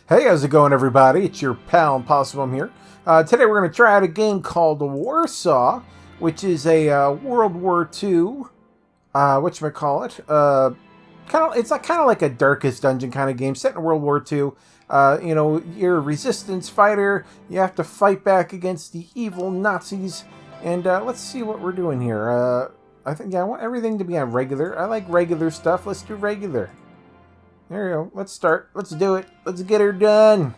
Hey, how's it going, everybody? It's your pal Impossibum here. Today we're going to try out a game called Warsaw, which is a World War II, whatchamacallit, it's kind of like a Darkest Dungeon kind of game set in World War II. You're a resistance fighter. You have to fight back against the evil Nazis. And let's see what we're doing here. I want everything to be on regular. I like regular stuff. Let's do regular. There we go. Let's start. Let's do it. Let's get her done.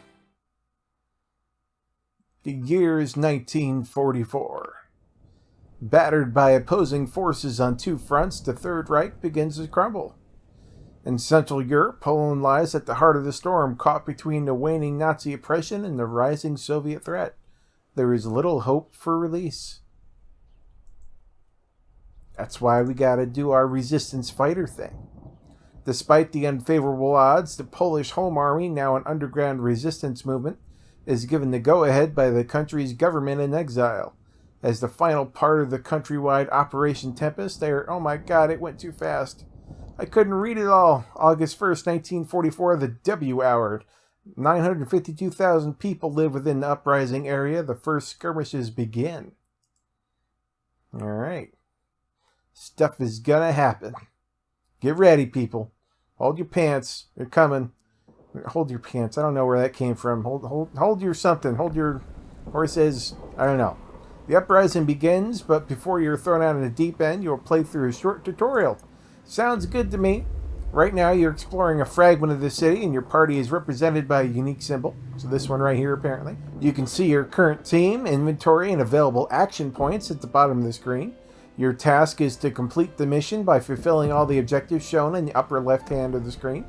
The year is 1944. Battered by opposing forces on two fronts, the Third Reich begins to crumble. In Central Europe, Poland lies at the heart of the storm, caught between the waning Nazi oppression and the rising Soviet threat. There is little hope for release. That's why we gotta do our resistance fighter thing. Despite the unfavorable odds, the Polish Home Army, now an underground resistance movement, is given the go-ahead by the country's government in exile. As the final part of the countrywide Operation Tempest, oh my god, it went too fast. I couldn't read it all. August 1st, 1944, the W hour. 952,000 people live within the uprising area. The first skirmishes begin. Alright. Stuff is gonna happen. Get ready, people. Hold your pants. They're coming. Hold your pants. I don't know where that came from. Hold your something. Hold your horses. I don't know. The uprising begins, but before you're thrown out in the deep end, you'll play through a short tutorial. Sounds good to me. Right now, you're exploring a fragment of the city, and your party is represented by a unique symbol. So this one right here, apparently. You can see your current team, inventory, and available action points at the bottom of the screen. Your task is to complete the mission by fulfilling all the objectives shown in the upper left hand of the screen.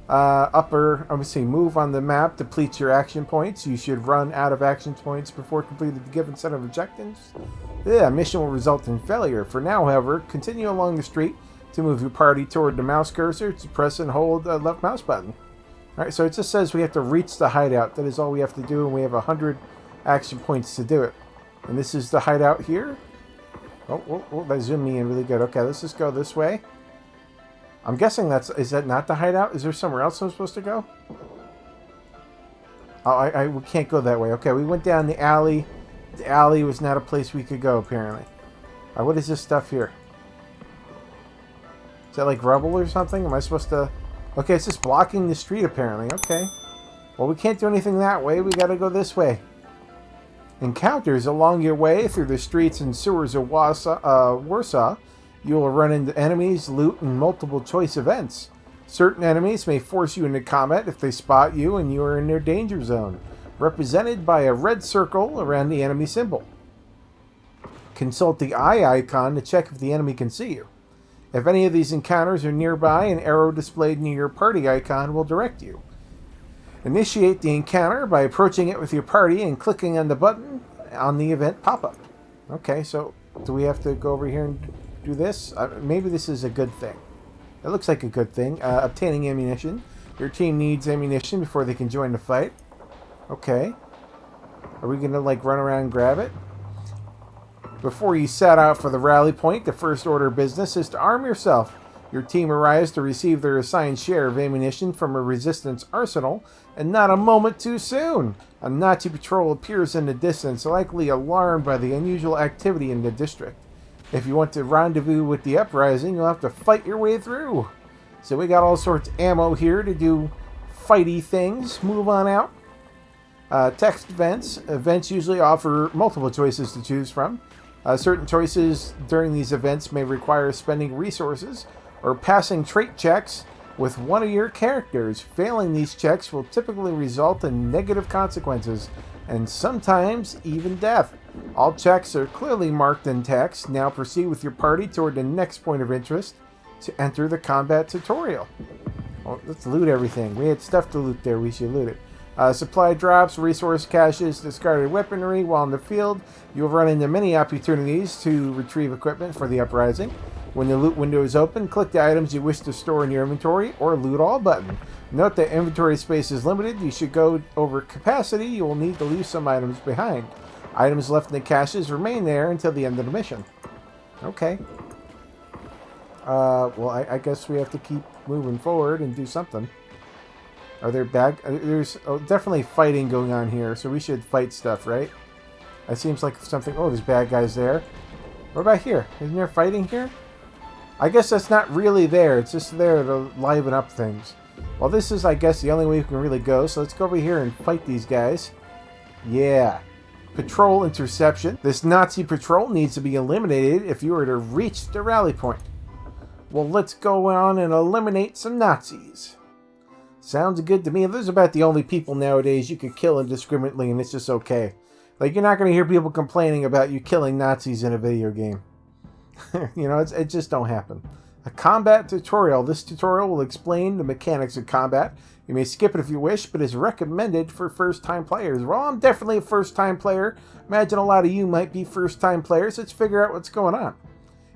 Move on the map depletes your action points. You should run out of action points before completing the given set of objectives. The mission will result in failure. For now, however, continue along the street to move your party toward the mouse cursor to press and hold the left mouse button. Alright, so it just says we have to reach the hideout. That is all we have to do, and we have 100 action points to do it. And this is the hideout here. Oh, that zoomed me in really good. Okay, let's just go this way. I'm guessing is that not the hideout? Is there somewhere else I'm supposed to go? Oh, we can't go that way. Okay, we went down the alley. The alley was not a place we could go, apparently. What is this stuff here? Is that like rubble or something? Am I supposed to... Okay, it's just blocking the street, apparently. Okay. Well, we can't do anything that way. We gotta go this way. Encounters along your way through the streets and sewers of Warsaw, you will run into enemies, loot, and multiple choice events. Certain enemies may force you into combat if they spot you and you are in their danger zone, represented by a red circle around the enemy symbol. Consult the eye icon to check if the enemy can see you. If any of these encounters are nearby, an arrow displayed near your party icon will direct you. Initiate the encounter by approaching it with your party and clicking on the button on the event pop-up. Okay, so do we have to go over here and do this? Maybe this is a good thing. It looks like a good thing. Obtaining ammunition. Your team needs ammunition before they can join the fight. Okay. Are we going to, run around and grab it? Before you set out for the rally point, the first order of business is to arm yourself. Your team arrives to receive their assigned share of ammunition from a resistance arsenal, and not a moment too soon. A Nazi patrol appears in the distance, likely alarmed by the unusual activity in the district. If you want to rendezvous with the uprising, you'll have to fight your way through. So we got all sorts of ammo here to do fighty things. Move on out. Text events. Events usually offer multiple choices to choose from. Certain choices during these events may require spending resources or passing trait checks with one of your characters. Failing these checks will typically result in negative consequences, and sometimes even death. All checks are clearly marked in text. Now proceed with your party toward the next point of interest to enter the combat tutorial. Well, let's loot everything. We had stuff to loot there. We should loot it. Supply drops, resource caches, discarded weaponry. While in the field, you'll run into many opportunities to retrieve equipment for the uprising. When the loot window is open, click the items you wish to store in your inventory or loot all button. Note that inventory space is limited. You should go over capacity. You will need to leave some items behind. Items left in the caches remain there until the end of the mission. Okay. Well, I guess we have to keep moving forward and do something. Are there there's definitely fighting going on here, so we should fight stuff, right? That seems like something... Oh, there's bad guys there. What about here? Isn't there fighting here? I guess that's not really there. It's just there to liven up things. Well, this is, I guess, the only way we can really go. So let's go over here and fight these guys. Yeah. Patrol interception. This Nazi patrol needs to be eliminated if you were to reach the rally point. Well, let's go on and eliminate some Nazis. Sounds good to me. Those are about the only people nowadays you could kill indiscriminately, and it's just okay. Like, you're not going to hear people complaining about you killing Nazis in a video game. You know, it just don't happen. A combat tutorial. This tutorial will explain the mechanics of combat. You may skip it if you wish, but is recommended for first-time players. Well, I'm definitely a first-time player. Imagine a lot of you might be first-time players. Let's figure out what's going on.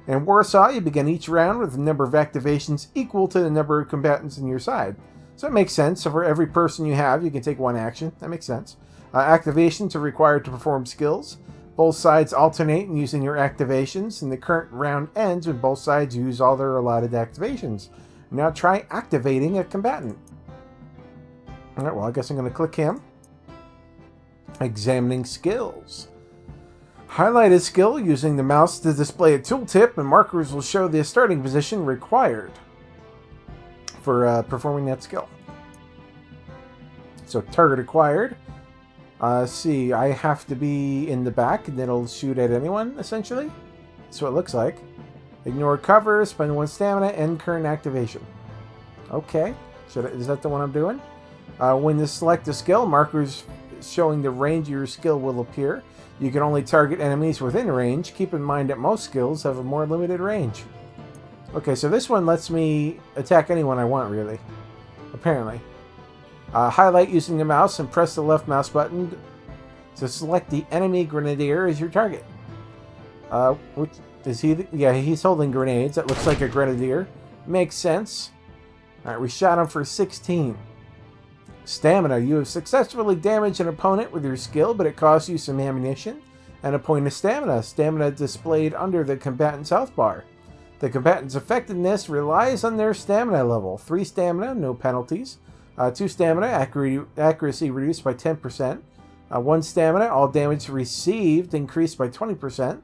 In Warsaw, you begin each round with a number of activations equal to the number of combatants on your side. So it makes sense. So for every person you have, you can take one action. That makes sense. Activations are required to perform skills. Both sides alternate in using your activations, and the current round ends when both sides use all their allotted activations. Now try activating a combatant. Alright, well, I guess I'm going to click him. Examining skills. Highlight a skill using the mouse to display a tooltip, and markers will show the starting position required for performing that skill. So, target acquired. See, I have to be in the back, and then it'll shoot at anyone, essentially. That's what it looks like. Ignore cover, spend 1 stamina, end current activation. Okay. Is that the one I'm doing? When you select a skill, markers showing the range of your skill will appear. You can only target enemies within range. Keep in mind that most skills have a more limited range. Okay, so this one lets me attack anyone I want, really. Apparently. Highlight using the mouse and press the left mouse button to select the enemy grenadier as your target. Which is he? Yeah, he's holding grenades. That looks like a grenadier. Makes sense. Alright, we shot him for 16. Stamina. You have successfully damaged an opponent with your skill, but it costs you some ammunition and a point of stamina. Stamina displayed under the combatant's health bar. The combatant's effectiveness relies on their stamina level. 3 stamina, no penalties. 2 stamina, accuracy reduced by 10%. 1 stamina, all damage received increased by 20%.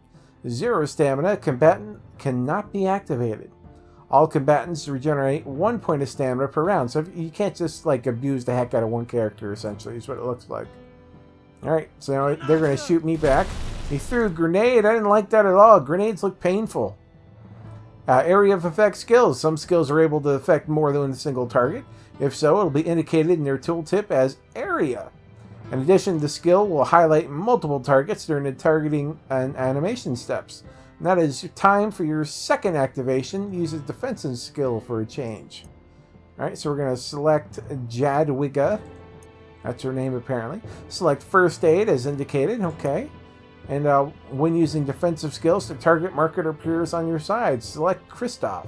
0 stamina, combatant cannot be activated. All combatants regenerate 1 point of stamina per round. So you can't just, like, abuse the heck out of one character, essentially, is what it looks like. Alright, so they're going to shoot me back. He threw a grenade. I didn't like that at all. Grenades look painful. Area of effect skills. Some skills are able to affect more than a single target. If so, it'll be indicated in their tooltip as area. In addition, the skill will highlight multiple targets during the targeting and animation steps. And that is time for your second activation. Use a defensive skill for a change. Alright, so we're going to select Jadwiga. That's her name, apparently. Select first aid as indicated. Okay. And when using defensive skills, the target marker appears on your side. Select Christoph.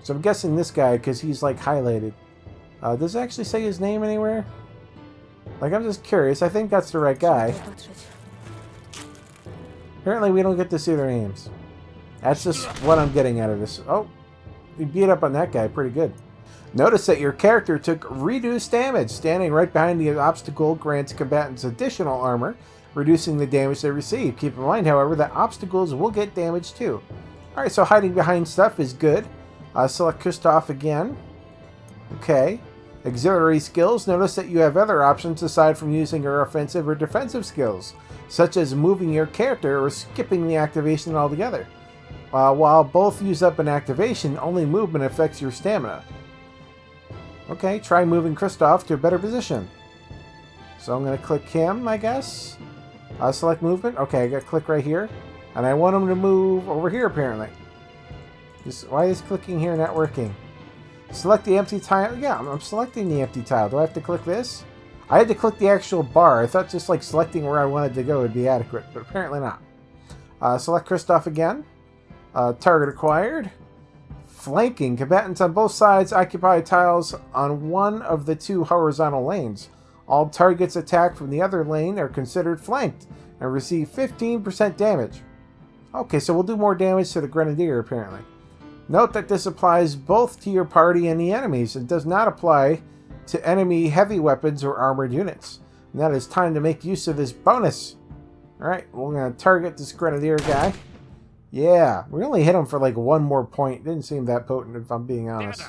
So I'm guessing this guy because he's, like, highlighted. Does it actually say his name anywhere? Like, I'm just curious. I think that's the right guy. Apparently, we don't get to see their names. That's just what I'm getting out of this. Oh, we beat up on that guy pretty good. Notice that your character took reduced damage. Standing right behind the obstacle grants combatants additional armor, reducing the damage they receive. Keep in mind, however, that obstacles will get damage too. Alright, so hiding behind stuff is good. Select Christoph again. Okay. Auxiliary skills. Notice that you have other options aside from using your offensive or defensive skills, such as moving your character or skipping the activation altogether. While both use up an activation, only movement affects your stamina. Okay, try moving Christoph to a better position. So I'm going to click him, I guess. Select movement. Okay, I got to click right here. And I want him to move over here, apparently. Why is clicking here not working? Select the empty tile. Yeah, I'm selecting the empty tile. Do I have to click this? I had to click the actual bar. I thought just like selecting where I wanted to go would be adequate, but apparently not. Select Christoph again. Target acquired. Flanking. Combatants on both sides occupy tiles on one of the 2 horizontal lanes. All targets attacked from the other lane are considered flanked and receive 15% damage. Okay, so we'll do more damage to the Grenadier, apparently. Note that this applies both to your party and the enemies. It does not apply to enemy heavy weapons or armored units. Now it is time to make use of this bonus. Alright, we're going to target this grenadier guy. Yeah, we only hit him for like one more point. Didn't seem that potent if I'm being honest.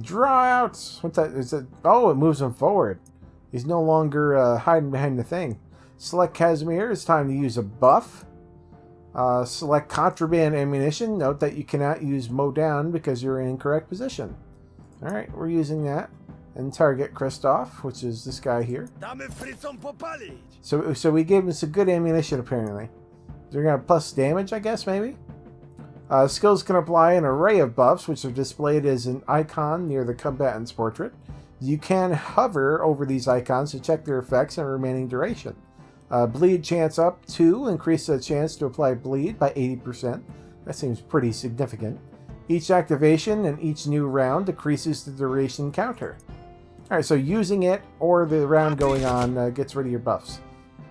Draw out! What's that? Is it? Oh, it moves him forward. He's no longer hiding behind the thing. Select Casimir. It's time to use a buff. Select contraband ammunition. Note that you cannot use mow down because you're in incorrect position. Alright, we're using that. And target Christoph, which is this guy here. So we gave him some good ammunition apparently. They're going to plus damage, I guess, maybe? Skills can apply an array of buffs, which are displayed as an icon near the combatant's portrait. You can hover over these icons to check their effects and remaining duration. Bleed chance up 2, increase the chance to apply bleed by 80%. That seems pretty significant. Each activation and each new round decreases the duration counter. Alright, so using it or the round going on gets rid of your buffs.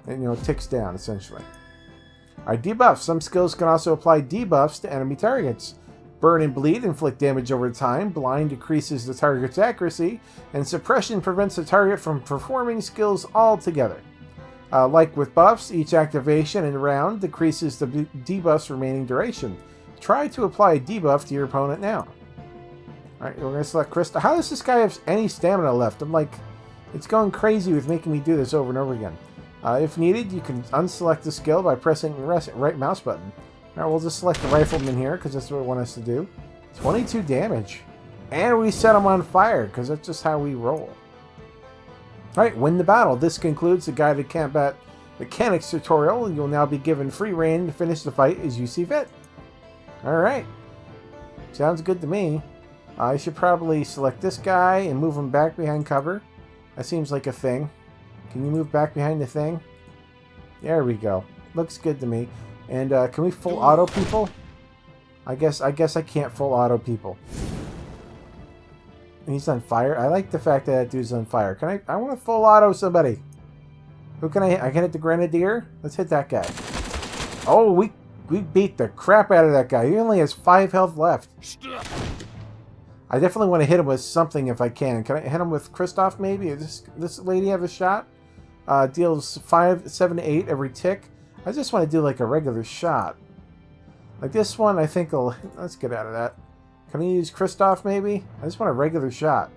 And, ticks down, essentially. Alright, debuffs. Some skills can also apply debuffs to enemy targets. Burn and bleed inflict damage over time. Blind decreases the target's accuracy. And suppression prevents the target from performing skills altogether. Like with buffs, each activation and round decreases the debuff's remaining duration. Try to apply a debuff to your opponent now. Alright, we're going to select Krista. How does this guy have any stamina left? I'm like, it's going crazy with making me do this over and over again. If needed, you can unselect the skill by pressing the right mouse button. Alright, we'll just select the rifleman here, because that's what we want us to do. 22 damage. And we set him on fire, because that's just how we roll. Alright, win the battle. This concludes the guided combat mechanics tutorial, and you'll now be given free reign to finish the fight as you see fit. Alright. Sounds good to me. I should probably select this guy and move him back behind cover. That seems like a thing. Can you move back behind the thing? There we go. Looks good to me. And can we full auto people? I guess I can't full auto people. And he's on fire. I like the fact that dude's on fire. I want to full auto somebody. Who can I hit? I can hit the grenadier? Let's hit that guy. Oh, we beat the crap out of that guy. He only has 5 health left. I definitely want to hit him with something if I can. Can I hit him with Christoph maybe? Does this lady have a shot? Deals 7 to 8 every tick. I just want to do like a regular shot. Like this one, I think will... Let's get out of that. Can I use Christoph maybe? I just want a regular shot.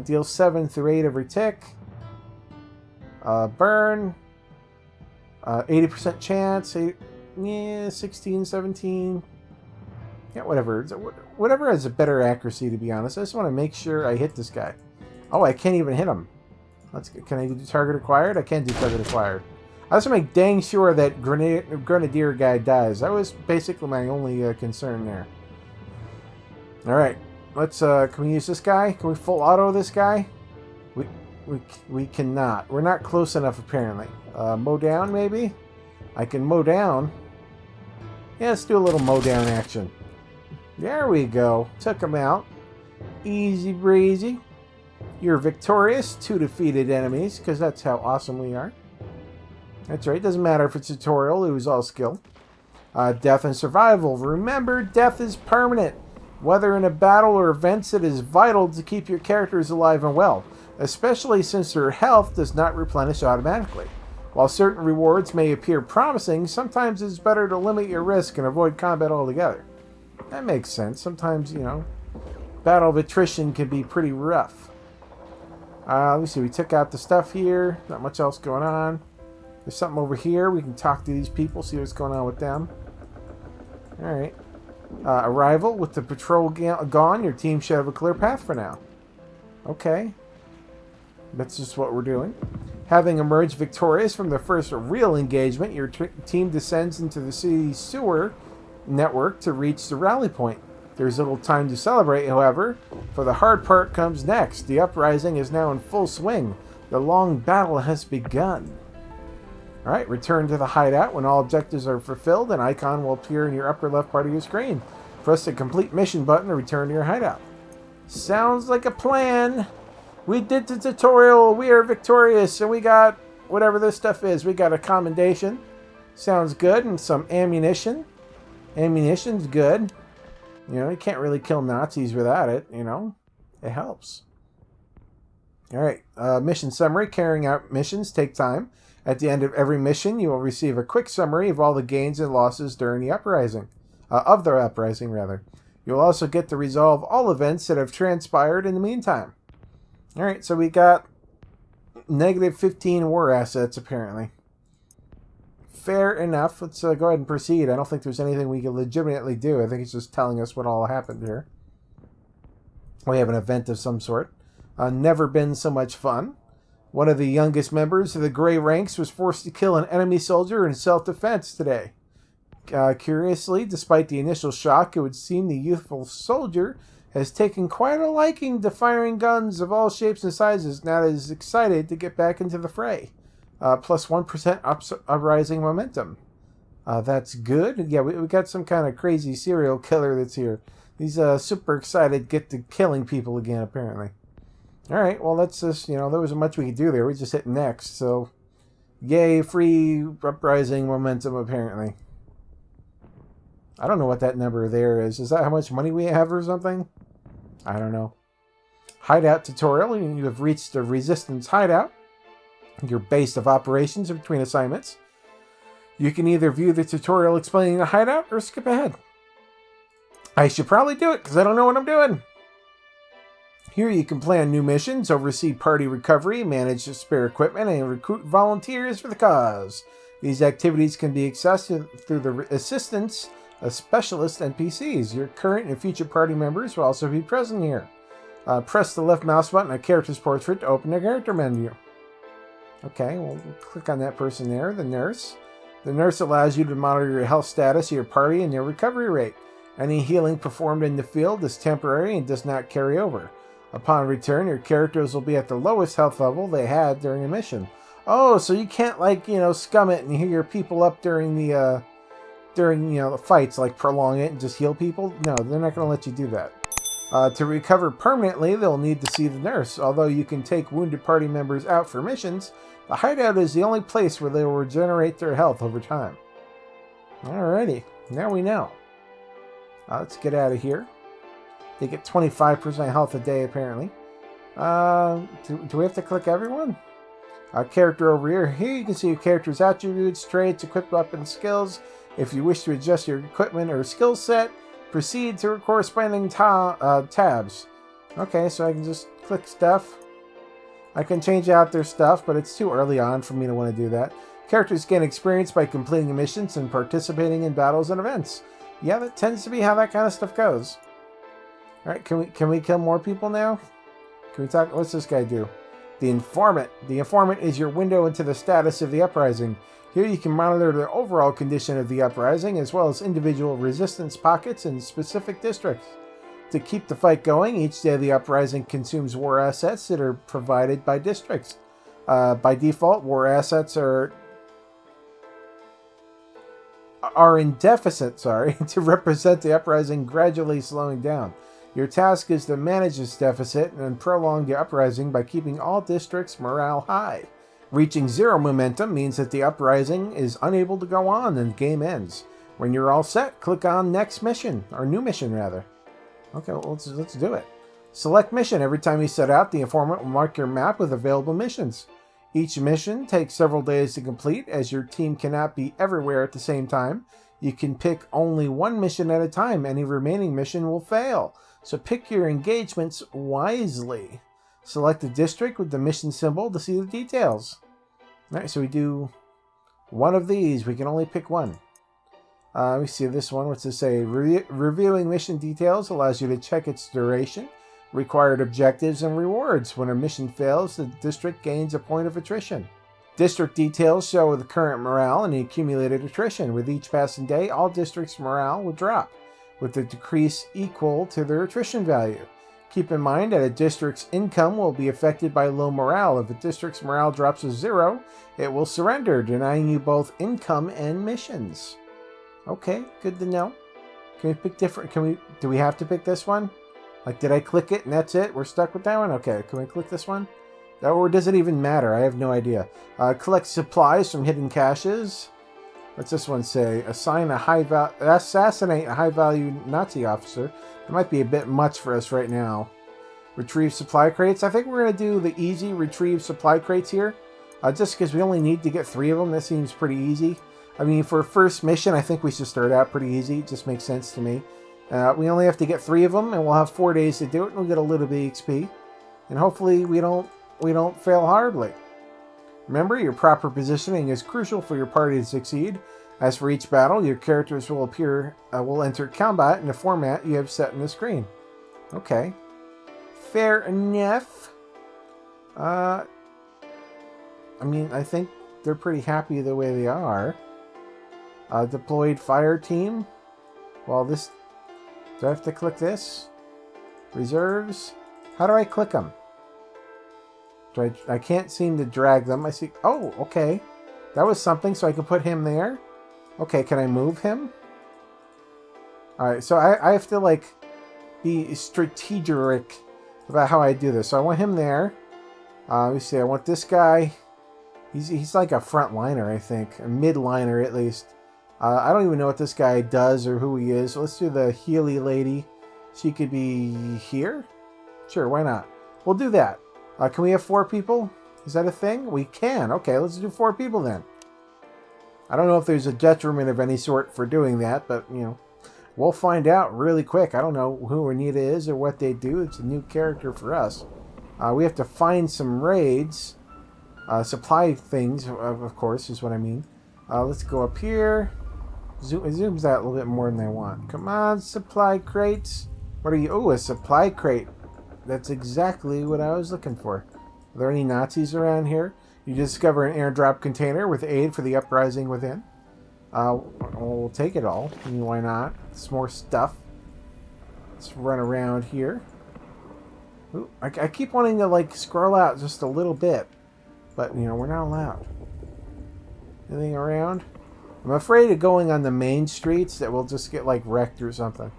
Deals 7 through 8 every tick. Burn. 80% chance. 16, 17... Yeah, whatever. Whatever has a better accuracy, to be honest. I just want to make sure I hit this guy. Oh, I can't even hit him. Can I do target acquired? I can't do target acquired. I just want to make dang sure that grenadier guy dies. That was basically my only concern there. Alright. Let's, can we use this guy? Can we full auto this guy? We cannot. We're not close enough, apparently. Mow down, maybe? I can mow down. Yeah, let's do a little mow down action. There we go. Took him out. Easy breezy. You're victorious. 2 defeated enemies, because that's how awesome we are. That's right. Doesn't matter if it's a tutorial. It was all skill. Death and survival. Remember, death is permanent. Whether in a battle or events, it is vital to keep your characters alive and well, especially since their health does not replenish automatically. While certain rewards may appear promising, sometimes it's better to limit your risk and avoid combat altogether. That makes sense. Sometimes, battle of attrition can be pretty rough. Let me see. We took out the stuff here. Not much else going on. There's something over here. We can talk to these people, see what's going on with them. Alright. Arrival. With the patrol gone, your team should have a clear path for now. Okay. That's just what we're doing. Having emerged victorious from the first real engagement, your team descends into the city's sewer network to reach the rally point. There's little time to celebrate, however, for the hard part comes next. The uprising is now in full swing. The long battle has begun. Alright, return to the hideout. When all objectives are fulfilled, an icon will appear in your upper left part of your screen. Press the complete mission button to return to your hideout. Sounds like a plan. We did the tutorial, we are victorious, and we got whatever this stuff is. We got a commendation. Sounds good, and some ammunition. Ammunition's good. You can't really kill Nazis without it, It helps. Alright, mission summary. Carrying out missions take time. At the end of every mission, you will receive a quick summary of all the gains and losses during the uprising. Of the uprising, rather. You'll also get to resolve all events that have transpired in the meantime. Alright, so we got negative 15 war assets, apparently. Fair enough. Let's go ahead and proceed. I don't think there's anything we can legitimately do. I think it's just telling us what all happened here. We have an event of some sort. Never been so much fun. One of the youngest members of the Grey Ranks was forced to kill an enemy soldier in self-defense today. Curiously, despite the initial shock, it would seem the youthful soldier has taken quite a liking to firing guns of all shapes and sizes, now that is excited to get back into the fray. Plus 1% uprising momentum. That's good. Yeah, we got some kind of crazy serial killer that's here. He's super excited to get to killing people again, apparently. Alright, well, let's just, there wasn't much we could do there. We just hit next, so... Yay, free uprising momentum, apparently. I don't know what that number there is. Is that how much money we have or something? I don't know. Hideout tutorial. You have reached the Resistance hideout. Your base of operations between assignments. You can either view the tutorial explaining the hideout or skip ahead. I should probably do it because I don't know what I'm doing. Here you can plan new missions, oversee party recovery, manage spare equipment, and recruit volunteers for the cause. These activities can be accessed through the assistance of specialist NPCs. Your current and future party members will also be present here. Press the left mouse button on a character's portrait to open the character menu. Okay, we'll click on that person there, the nurse. The nurse allows you to monitor your health status of your party and your recovery rate. Any healing performed in the field is temporary and does not carry over. Upon return, your characters will be at the lowest health level they had during a mission. Oh, so you can't, scum it and heal your people up during the fights, prolong it and just heal people? No, they're not going to let you do that. To recover permanently, they'll need to see the nurse. Although you can take wounded party members out for missions, the hideout is the only place where they will regenerate their health over time. Alrighty, now we know. Let's get out of here. They get 25% health a day, apparently. Do we have to click everyone? Character over here. Here you can see your character's attributes, traits, equipped weapon skills. If you wish to adjust your equipment or skill set, proceed to corresponding tabs. Okay, so I can just click stuff. I can change out their stuff, but it's too early on for me to want to do that. Characters gain experience by completing missions and participating in battles and events. Yeah, that tends to be how that kind of stuff goes. Alright, can we kill more people now? Can we talk? What's this guy do? The Informant. The Informant is your window into the status of the uprising. Here you can monitor the overall condition of the uprising, as well as individual resistance pockets in specific districts. To keep the fight going, each day the uprising consumes war assets that are provided by districts. By default, war assets are in deficit, to represent the uprising gradually slowing down. Your task is to manage this deficit and prolong the uprising by keeping all districts' morale high. Reaching zero momentum means that the uprising is unable to go on and the game ends. When you're all set, click on Next Mission, or New Mission rather. Okay, well, let's do it. Select mission. Every time you set out, the Informant will mark your map with available missions. Each mission takes several days to complete, as your team cannot be everywhere at the same time. You can pick only one mission at a time. Any remaining mission will fail. So pick your engagements wisely. Select the district with the mission symbol to see the details. Alright, so we do one of these. We can only pick one. Let me see this one. What's this say? Reviewing mission details allows you to check its duration, required objectives, and rewards. When a mission fails, the district gains a point of attrition. District details show the current morale and the accumulated attrition. With each passing day, all districts' morale will drop, with the decrease equal to their attrition value. Keep in mind that a district's income will be affected by low morale. If a district's morale drops to 0, it will surrender, denying you both income and missions. Okay, good to know. Can we pick different? Do we have to pick this one? Did I click it and that's it? We're stuck with that one? Okay, can we click this one? Or does it even matter? I have no idea. Collect supplies from hidden caches. What's this one say? Assassinate a high-value Nazi officer. That might be a bit much for us right now. retrieve supply crates. I think we're going to do the easy retrieve supply crates here. Just because we only need to get 3 of them. That seems pretty easy. I mean, for a first mission, I think we should start out pretty easy. It just makes sense to me. We only have to get 3 of them, and we'll have 4 days to do it, and we'll get a little bit of XP. And hopefully we don't fail horribly. Remember, your proper positioning is crucial for your party to succeed. As for each battle, your characters will enter combat in the format you have set in the screen. Okay. Fair enough. I mean, I think they're pretty happy the way they are. Deployed fire team. Well, this... Do I have to click this? Reserves? How do I click them? I can't seem to drag them. I see... Oh, okay. That was something, so I can put him there. Okay, can I move him? Alright, so I have to, like, be strategic about how I do this. So I want him there. Let me see, I want this guy... He's like a front liner, I think. A mid-liner, at least. I don't even know what this guy does or who he is. So let's do the Healy lady. She could be here? Sure, why not? We'll do that. Can we have 4 people? Is that a thing? We can. Okay, let's do 4 people then. I don't know if there's a detriment of any sort for doing that, but, you know, we'll find out really quick. I don't know who Anita is or what they do. It's a new character for us. We have to find some raids. Supply things, of course, is what I mean. Let's go up here. It zooms out a little bit more than I want. Come on, supply crates. What are you? Oh, a supply crate. That's exactly what I was looking for. Are there any Nazis around here? You discover an airdrop container with aid for the uprising within. We'll take it all. I mean, why not? Some more stuff. Let's run around here. Ooh, I keep wanting to, like, scroll out just a little bit. But, you know, we're not allowed. Anything around? I'm afraid of going on the main streets that we'll just get, like, wrecked or something.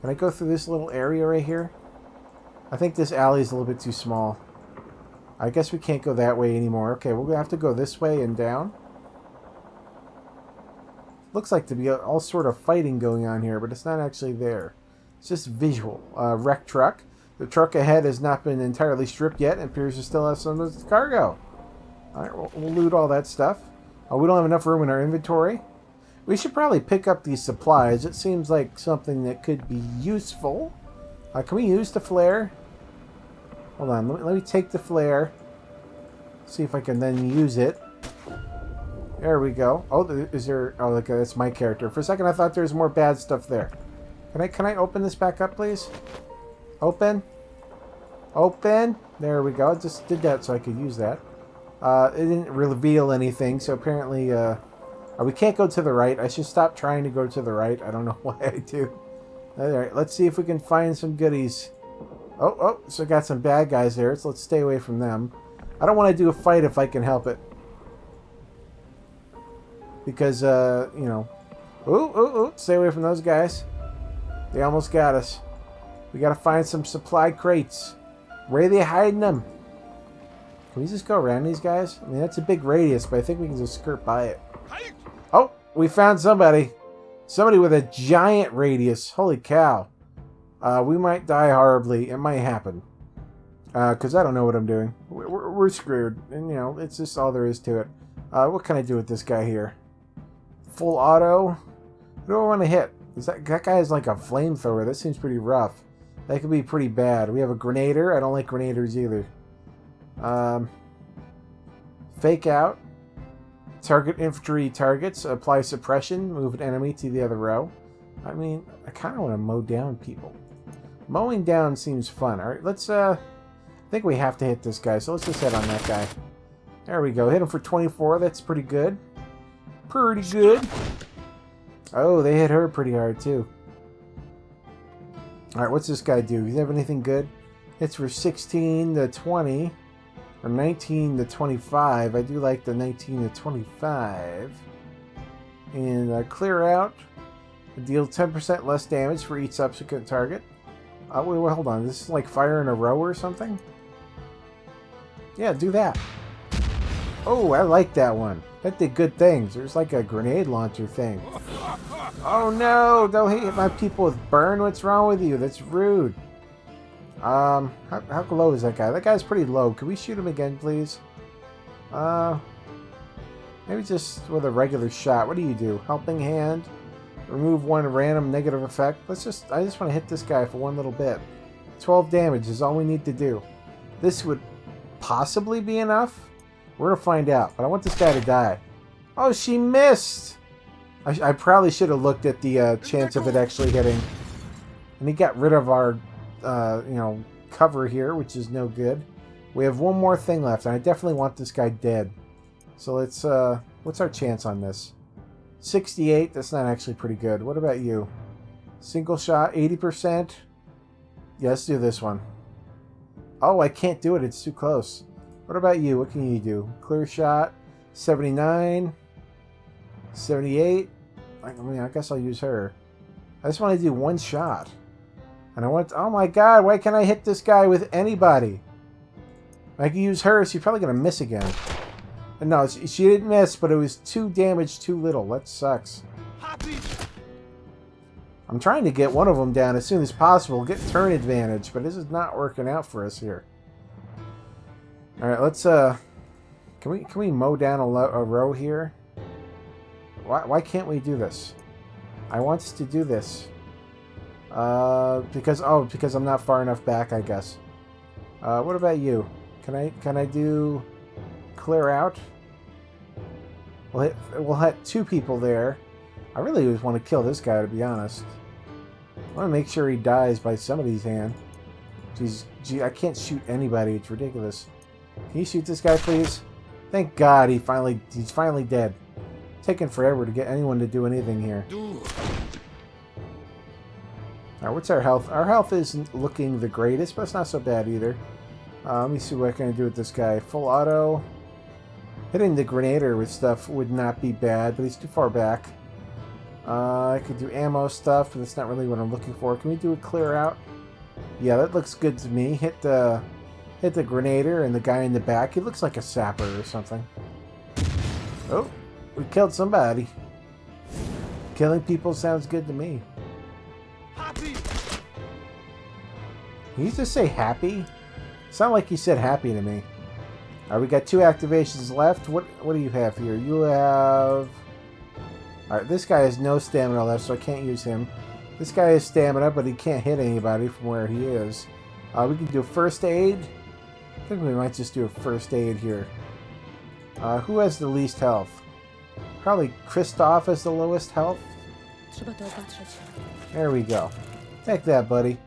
Can I go through this little area right here? I think this alley is a little bit too small. I guess we can't go that way anymore. Okay, we'll have to go this way and down. Looks like to be all sort of fighting going on here, but it's not actually there. It's just visual. Wrecked truck. The truck ahead has not been entirely stripped yet and appears to still have some of its cargo. Alright, we'll loot all that stuff. We don't have enough room in our inventory. We should probably pick up these supplies. It seems like something that could be useful. Can we use the flare? Hold on, let me take the flare. See if I can then use it. There we go. Oh, is there... Oh, look, that's my character. For a second, I thought there was more bad stuff there. Can I open this back up, please? Open. Open. There we go. I just did that so I could use that. It didn't reveal anything, so apparently we can't go to the right. I should stop trying to go to the right. I don't know why I do. Alright, let's see if we can find some goodies. Oh, so I got some bad guys there, so let's stay away from them. I don't want to do a fight if I can help it. Because, you know... Ooh, stay away from those guys. They almost got us. We gotta find some supply crates. Where are they hiding them? Can we just go around these guys? I mean, that's a big radius, but I think we can just skirt by it. Oh, we found somebody. Somebody with a giant radius. Holy cow. We might die horribly. It might happen. Because I don't know what I'm doing. We're screwed. And, you know, it's just all there is to it. What can I do with this guy here? Full auto? Who do I want to hit? That guy is like a flamethrower. That seems pretty rough. That could be pretty bad. We have a grenader. I don't like grenaders either. Fake out. Target infantry targets. Apply suppression. Move an enemy to the other row. I mean, I kind of want to mow down people. Mowing down seems fun. Alright, let's, I think we have to hit this guy, so let's just hit on that guy. There we go. Hit him for 24. That's pretty good. Pretty good. Oh, they hit her pretty hard, too. Alright, what's this guy do? Does he have anything good? Hits for 16 to 20. Or 19 to 25. I do like the 19 to 25. And clear out. Deal 10% less damage for each subsequent target. Wait, hold on. This is like fire in a row or something? Yeah, do that. Oh, I like that one. That did good things. There's like a grenade launcher thing. Oh no! Don't hit my people with burn. What's wrong with you? That's rude. How low is that guy? That guy's pretty low. Can we shoot him again, please? Maybe just with a regular shot. What do you do? Helping hand. Remove one random negative effect. I just want to hit this guy for one little bit. 12 damage is all we need to do. This would possibly be enough. We're going to find out. But I want this guy to die. Oh, she missed! I probably should have looked at the chance of it actually hitting. And he got rid of our, cover here, which is no good. We have one more thing left, and I definitely want this guy dead. So let's, what's our chance on this? 68, that's not actually pretty good. What about you? Single shot, 80%. Yeah, let's do this one. Oh, I can't do it, it's too close. What about you? What can you do? Clear shot, 79, 78. I guess I'll use her. I just want to do one shot. And I want, oh my god, why can't I hit this guy with anybody? I can use her, she's probably going to miss again. And no, she didn't miss, but it was 2 damage too little. That sucks. I'm trying to get one of them down as soon as possible, get turn advantage, but this is not working out for us here. Alright, let's, can we mow down a row here? Why can't we do this? I want us to do this. Because I'm not far enough back, I guess. What about you? Can I do clear out? We'll hit 2 people there. I really just want to kill this guy, to be honest. I want to make sure he dies by somebody's hand. Gee, I can't shoot anybody. It's ridiculous. Can you shoot this guy, please? Thank God he's finally dead. It's taken forever to get anyone to do anything here. Alright, what's our health? Our health isn't looking the greatest, but it's not so bad either. Let me see what I can do with this guy. Full auto. Hitting the grenader with stuff would not be bad, but he's too far back. I could do ammo stuff, but that's not really what I'm looking for. Can we do a clear out? Yeah, that looks good to me. Hit the grenader and the guy in the back. He looks like a sapper or something. Oh, we killed somebody. Killing people sounds good to me. Happy. Can you just say happy? Sound like you said happy to me. Alright, we got 2 activations left. What do you have here? You have... Alright, this guy has no stamina left, so I can't use him. This guy has stamina, but he can't hit anybody from where he is. We can do first aid. I think we might just do a first aid here. Who has the least health? Probably Christoph has the lowest health. There we go. Take that, buddy.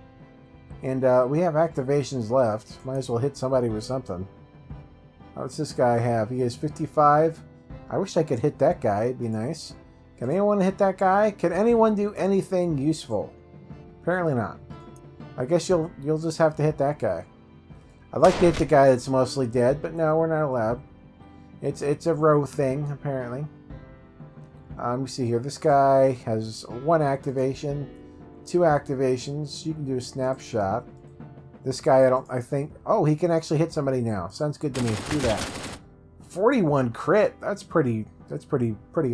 And we have activations left. Might as well hit somebody with something. What's this guy have? He has 55. I wish I could hit that guy. It'd be nice. Can anyone hit that guy? Can anyone do anything useful? Apparently not. I guess you'll just have to hit that guy. I'd like to hit the guy that's mostly dead, but no, we're not allowed. It's a row thing, apparently. Let me see here. This guy has 1 activation, 2 activations. You can do a snapshot. This guy, I think... Oh, he can actually hit somebody now. Sounds good to me. Do that. 41 crit. That's pretty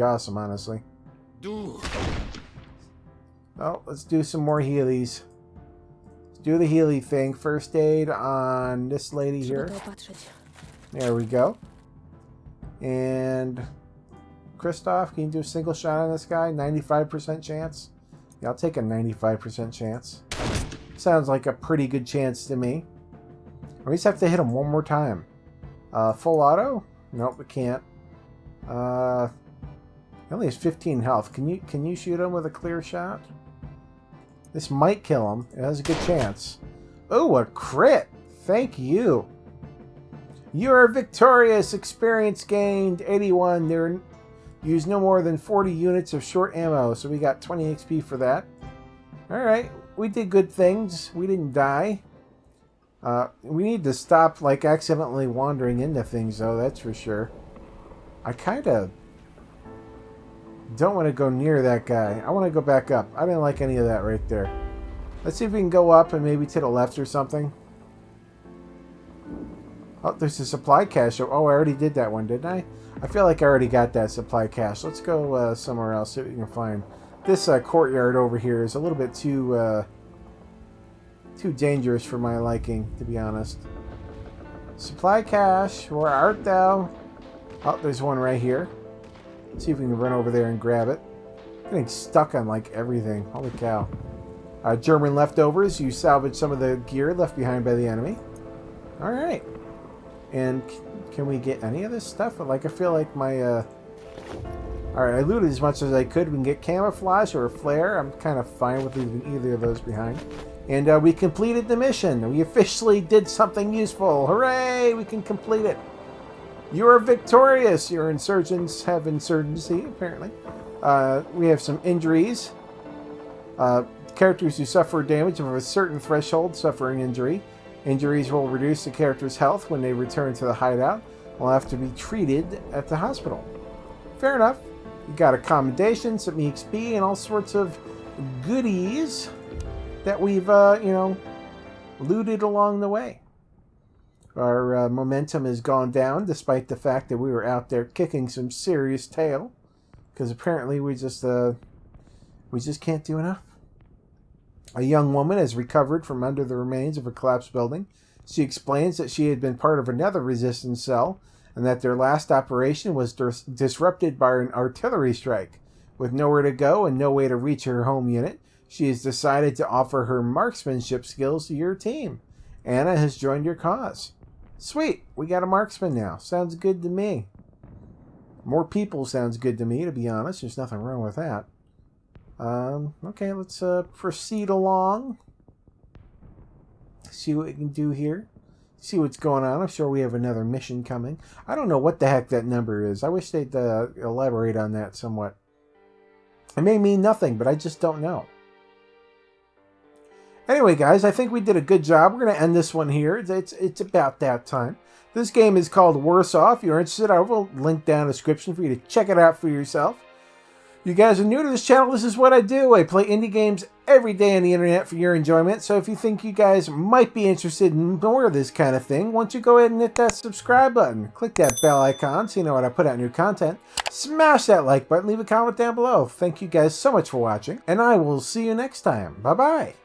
awesome, honestly. Oh, let's do some more healies. Let's do the healy thing. First aid on this lady here. There we go. And Christoph, can you do a single shot on this guy? 95% chance? Yeah, I'll take a 95% chance. Sounds like a pretty good chance to me. We just have to hit him one more time. Full auto? Nope, we can't. He only has 15 health. Can you shoot him with a clear shot? This might kill him. It has a good chance. Oh, a crit! Thank you. You are victorious. Experience gained 81. There use no more than 40 units of short ammo, so we got 20 XP for that. Alright, we did good things. We didn't die. We need to stop, like, accidentally wandering into things, though, that's for sure. I kind of don't want to go near that guy. I want to go back up. I didn't like any of that right there. Let's see if we can go up and maybe to the left or something. Oh, there's a supply cache. Oh, I already did that one, didn't I? I feel like I already got that supply cache. Let's go somewhere else, see what we can find. This courtyard over here is a little bit too Too dangerous for my liking, to be honest. Supply cache. Where art thou? Oh, there's one right here. Let's see if we can run over there and grab it. Getting stuck on, like, everything. Holy cow. German leftovers. You salvage some of the gear left behind by the enemy. Alright. And can we get any of this stuff? Like, I feel like my, Alright, I looted as much as I could. We can get camouflage or a flare. I'm kind of fine with leaving either of those behind. And we completed the mission. We officially did something useful. Hooray! We can complete it. You are victorious. Your insurgents have insurgency, apparently. We have some injuries. Characters who suffer damage of a certain threshold suffer an injury. Injuries will reduce the character's health when they return to the hideout. Will have to be treated at the hospital. Fair enough. You got accommodations, some EXP, and all sorts of goodies that we've, looted along the way. Our momentum has gone down, despite the fact that we were out there kicking some serious tail, because apparently we just can't do enough. A young woman has recovered from under the remains of a collapsed building. She explains that she had been part of another resistance cell, and that their last operation was disrupted by an artillery strike. With nowhere to go and no way to reach her home unit, she has decided to offer her marksmanship skills to your team. Anna has joined your cause. Sweet, we got a marksman now. Sounds good to me. More people sounds good to me, to be honest. There's nothing wrong with that. Okay, let's proceed along. See what we can do here. See what's going on. I'm sure we have another mission coming. I don't know what the heck that number is. I wish they'd elaborate on that somewhat. It may mean nothing, but I just don't know. Anyway, guys, I think we did a good job. We're going to end this one here. It's about that time. This game is called Warsaw. If you're interested, I will link down in the description for you to check it out for yourself. You guys are new to this channel, this is what I do. I play indie games every day on the internet for your enjoyment. So if you think you guys might be interested in more of this kind of thing, why don't you go ahead and hit that subscribe button. Click that bell icon so you know when I put out new content. Smash that like button, leave a comment down below. Thank you guys so much for watching, and I will see you next time. Bye-bye.